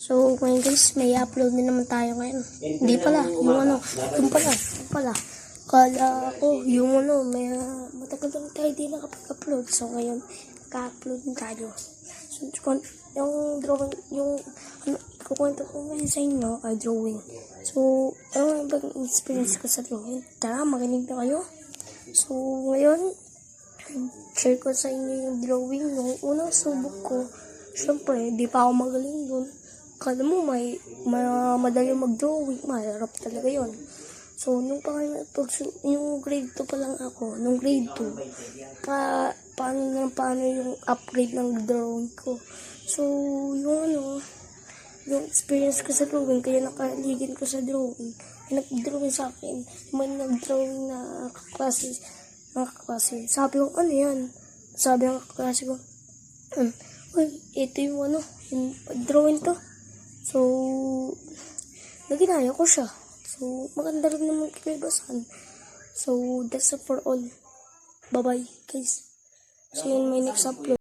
So, ngayon guys, may upload din naman tayo ngayon. Hindi pala, yung pala. Kala ko, may matagal lang tayo di nakapag-upload. So, ngayon, ka-upload din tayo. So, yung drawing, kukwento ko ngayon sa inyo, drawing. So, ano ba yung experience ko sa drawing? Tara, makinig na kayo. So, ngayon, share ko sa inyo yung drawing. Yung unang subok ko, syempre, di pa ako magaling dun. Kala mo madali mag-drawing, mahirap talaga yon. So, nung yung grade 2 pa lang ako, nung grade 2, paano yung upgrade ng drawing ko. So, yung experience ko sa drawing, kaya nakaligin ko sa drawing, nag-drawing sa akin, may nag-drawing na kaklase. Sabi ko, ano yan? Sabi ng kaklase ko, uy, ito yung drawing to. So, naginaya ko siya. So, maganda rin naman kikibasan. So, that's it for all. Bye-bye, guys. See you in my next upload.